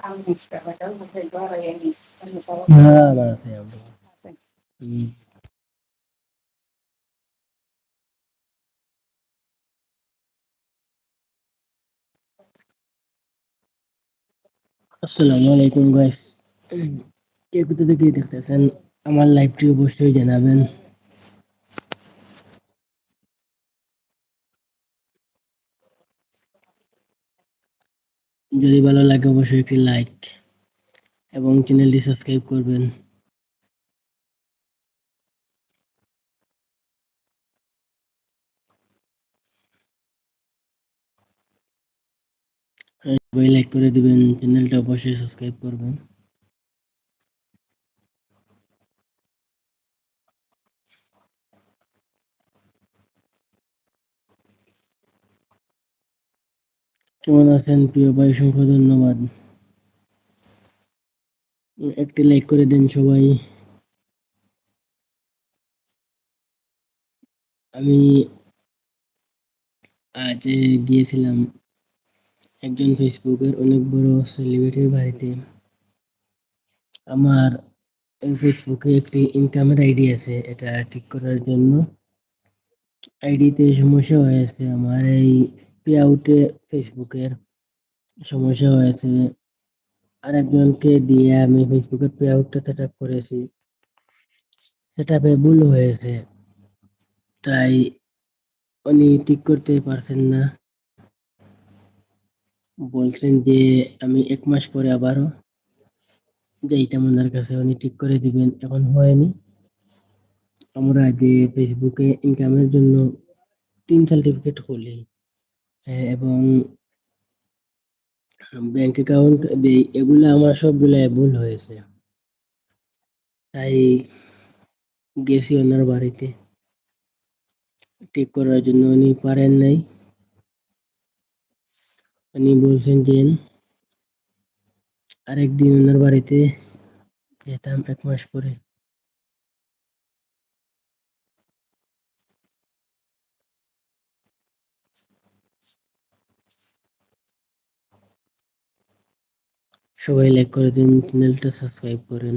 হ্যাঁ, আমার আছে আপু। হুম। আসসালামু আলাইকুম গাইস। কে কোথা থেকে দেখতেছেন আমার লাইভটি অবশ্যই জানাবেন। যদি ভালো লাগে অবশ্যই একটি লাইক এবং চ্যানেলটি সাবস্ক্রাইব করবেন। সবাই লাইক করে দিবেন, চ্যানেলটা অবশ্যই সাবস্ক্রাইব করবেন। কেমন আছেন প্রিয় ভাই? অসংখ্য ধন্যবাদ। একটি লাইক করে দেন সবাই। আমি আজ গিয়েছিলাম একজন ফেসবুকের অনেক বড় সেলিব্রিটির বাড়িতে। আমার এই ফেসবুকে একটি ইনকামের আইডি আছে, এটা ঠিক করার জন্য আইডিতে সমস্যা হয়েছে। আমার এই পে আউটে ফেসবুকের সমস্যা হয়েছে। আরেকজনকে দিয়ে আমি ফেসবুকের পে আউটটা সেট আপ করেছি, সেট আপে ভুল হয়েছে, তাই উনি ঠিক করতে পারছেন না। বলছেন যে আমি 1 মাস পরে আবারও যাইতাম ওনার কাছে, উনি ঠিক করে দিবেন। এখন হয়নি। আমরা যে ফেসবুকে ইনকামের জন্য টিন সার্টিফিকেট খুলি এবং ব্যাংক অ্যাকাউন্ট দেই, এগুলো আমার সবগুলাই ভুল হয়েছে। তাই গেছি ওনার বাড়িতে, ঠিক করার জন্য উনি পারেন নাই। উনি বলছেন যে আরেকদিন ওনার বাড়িতে যেতাম 1 মাস পরে। সবাই লাইক করে দিন, চ্যানেলটা সাবস্ক্রাইব করেন।